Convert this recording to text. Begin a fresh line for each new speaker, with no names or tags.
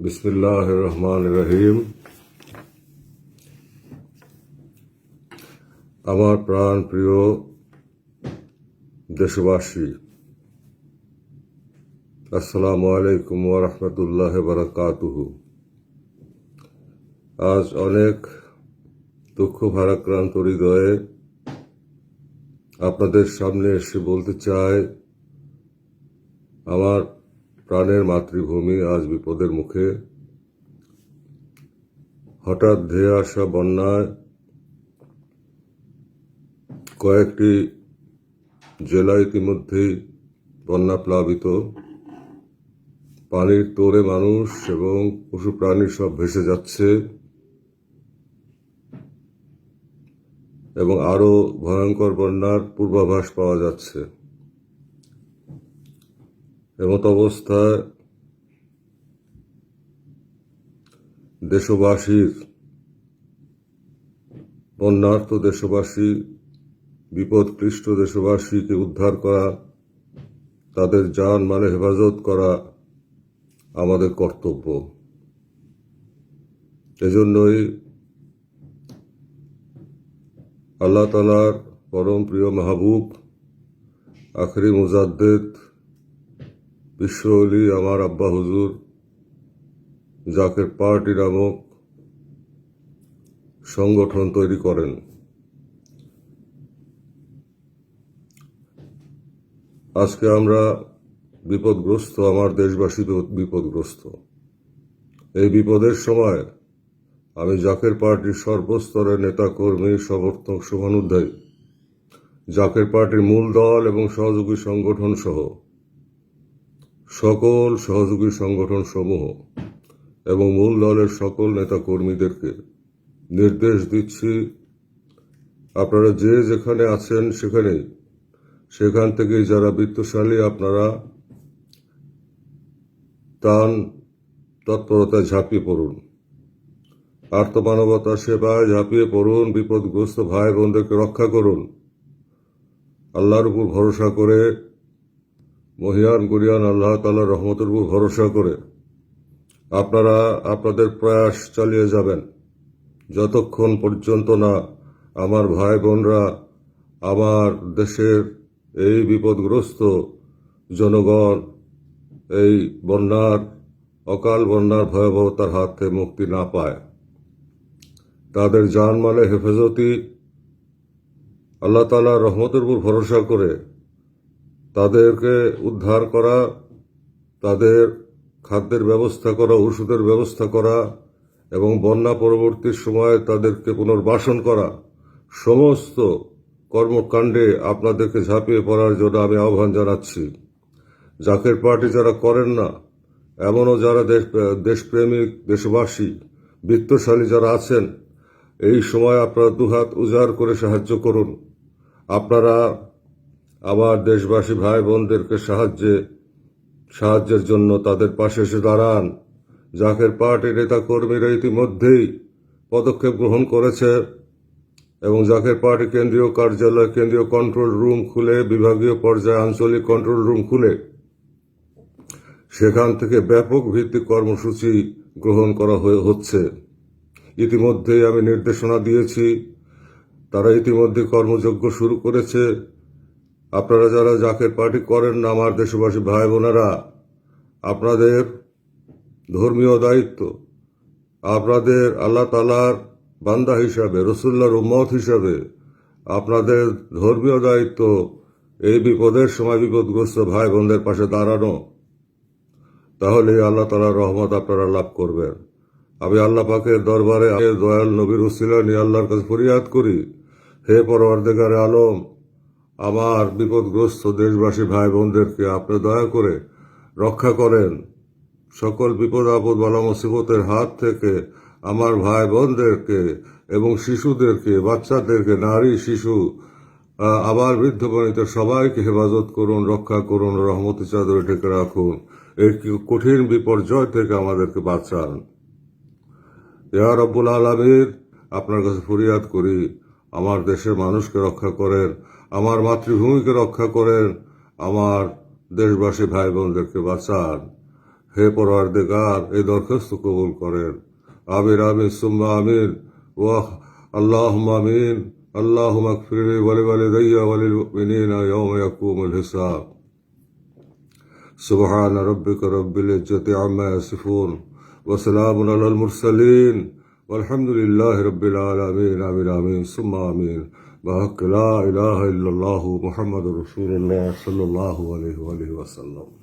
বিসমিল্লাহির রহমানির রহিম। আমার প্রাণ প্রিয় দেশবাসী, আসসালামু আলাইকুম ওয়া রাহমাতুল্লাহি ওয়া বারাকাতুহু। আজ অনেক দুঃখ ভারাক্রান্ত হৃদয়ে আপনাদের সামনে এসে বলতে চাই, আমার প্রাণের মাতৃভূমি আজ বিপদের মুখে। হঠাৎ ধেয়ে আসা বন্যায় কয়েকটি জেলা ইতিমধ্যেই বন্যা প্লাবিত। পানির তোড়ে মানুষ এবং পশু প্রাণী সব ভেসে যাচ্ছে এবং আরো ভয়ঙ্কর বন্যার পূর্বাভাস পাওয়া যাচ্ছে। এমত অবস্থায় দেশবাসীর, বন্যার্ত দেশবাসী, বিপদক্লিষ্ট দেশবাসীকে উদ্ধার করা, তাদের জান মালে হেফাজত করা আমাদের কর্তব্য। এজন্যই আল্লাহ তাআলার পরম প্রিয় মাহবুব আখরি মুজাদ্দেদ বিশ্ব ওলি আমার আব্বা হুজুর জাকের পার্টি নামক সংগঠন তৈরি করেন। আজকে আমরা বিপদগ্রস্ত, আমার দেশবাসী বিপদগ্রস্ত। এই বিপদের সময় আমি জাকের পার্টির সর্বস্তরের নেতা কর্মী, সমর্থক, শুভানুধ্যায়ী, জাকের পার্টির মূল দল এবং সহযোগী সংগঠন সহ সকল সহযোগী সংগঠন সমূহ এবং মূল দলের সকল নেতা কর্মীদেরকে নির্দেশ দিচ্ছি, আপনারা যে যেখানে আছেন সেখান থেকে যারা বিত্তশালী, আপনারা ত্রাণ তৎপরতায় ঝাঁপিয়ে পড়ুন, আর্তমানবতার সেবায় ঝাঁপিয়ে পড়ুন, বিপদগ্রস্ত ভাই বোনদেরকে রক্ষা করুন। আল্লাহর উপর ভরসা করে, মহিয়ান গরিয়ান আল্লাহ তাআলার রহমতের উপর ভরসা করে আপনারা আপনাদের প্রয়াস চালিয়ে যাবেন, যতক্ষণ পর্যন্ত না আমার ভাই বোনরা, আমার দেশের এই বিপদগ্রস্ত জনগণ এই অকাল বন্যার ভয়াবহতার হাত থেকে মুক্তি না পায়। তাদের জানমালে হেফাজতি, আল্লাহ তাআলার রহমতের উপর ভরসা করে তাদেরকে উদ্ধার করা, তাদের খাদ্যের ব্যবস্থা করা, ওষুধের ব্যবস্থা করা এবং বন্যা পরবর্তী সময়ে তাদেরকে পুনর্বাসন করা, সমস্ত কর্মকাণ্ডে আপনাদেরকে ঝাঁপিয়ে পড়ার জন্য আমি আহ্বান জানাচ্ছি। জাকের পার্টি যারা করেন না, এমনও যারা দেশপ্রেমিক দেশবাসী, বিত্তশালী যারা আছেন, এই সময় আপনারা দুহাত উজাড় করে সাহায্য করুন। আপনারা আমার দেশবাসী ভাই বোনদেরকে সাহায্যের জন্য তাদের পাশে এসে দাঁড়ান। জাকের পার্টির নেতা কর্মীরা ইতিমধ্যেই পদক্ষেপ গ্রহণ করেছে এবং জাকের পার্টি কেন্দ্রীয় কার্যালয়, কেন্দ্রীয় কন্ট্রোল রুম খুলে, বিভাগীয় পর্যায়ে আঞ্চলিক কন্ট্রোল রুম খুলে সেখান থেকে ব্যাপক ভিত্তিক কর্মসূচি গ্রহণ করা হচ্ছে। ইতিমধ্যেই আমি নির্দেশনা দিয়েছি, তারা ইতিমধ্যে কর্মযজ্ঞ শুরু করেছে। আপনারা যারা জাকের পার্টি করেন না, আমার দেশবাসী ভাই বোনেরা, আপনাদের ধর্মীয় দায়িত্ব, আপনাদের আল্লাহ তাআলার বান্দা হিসাবে, রাসূলুল্লাহর উম্মত হিসাবে আপনাদের ধর্মীয় দায়িত্ব এই বিপদের সময় বিপদগ্রস্ত ভাই বোনদের পাশে দাঁড়ানো। তাহলে আল্লাহ তাআলার রহমত আপনারা লাভ করবেন। আমি আল্লাহ পাকের দরবারে দয়াল নবীর উসিলা নিয়ে আল্লাহর কাছে ফরিয়াদ করি, হে পরওয়ারদিগারে আলম, আমার বিপদগ্রস্ত দেশবাসী ভাই বোনদেরকে আপনি দয়া করে রক্ষা করেন। সকল বিপদ আপদ বালা মুসিবতের হাত থেকে আমার ভাই বোনদেরকে এবং শিশুদেরকে, বাচ্চাদেরকে, নারী, শিশু, আবার বৃদ্ধ বনিতা সবাইকে হেফাজত করুন, রক্ষা করুন, রহমতের চাদরে ঢেকে রাখুন। এই কঠিন বিপর্যয় থেকে আমাদেরকে বাঁচান। ইয়া রব্বুল আলামিন, আপনার কাছে ফরিয়াদ করি, আমার দেশের মানুষকে রক্ষা করেন, আমার মাতৃভূমিকে রক্ষা করেন, আমার দেশবাসী ভাই বোনদেরকে বাঁচান। হে পরওয়ারদিগার, এই দরখাস্ত কবুল করেন। আমিন আমিন সুম্মা আমিন। ওয়াহ আল্লাহুম্মা আমিন। আল্লাহুম্মা আগফিরলি ওয়া লিওয়ালিদাইয়া ওয়া লিল মুমিনিনা ইয়াওমা ইয়াকুমুল হিসাব। সুবহান রাব্বিকা রাব্বিল ইজ্জাতি আম্মা ইয়াসিফুন ওয়া সালামুন আলাল মুরসালিন ওয়ালহামদুলিল্লাহি রাব্বিল আলামিন। আমিন আমিন সুম্মা আমিন। বাহাক লা ইলাহা ইল্লাল্লাহু মুহাম্মাদুর রাসূলুল্লাহ সাল্লাল্লাহু আলাইহি ওয়া আলিহি ওয়াসাল্লাম।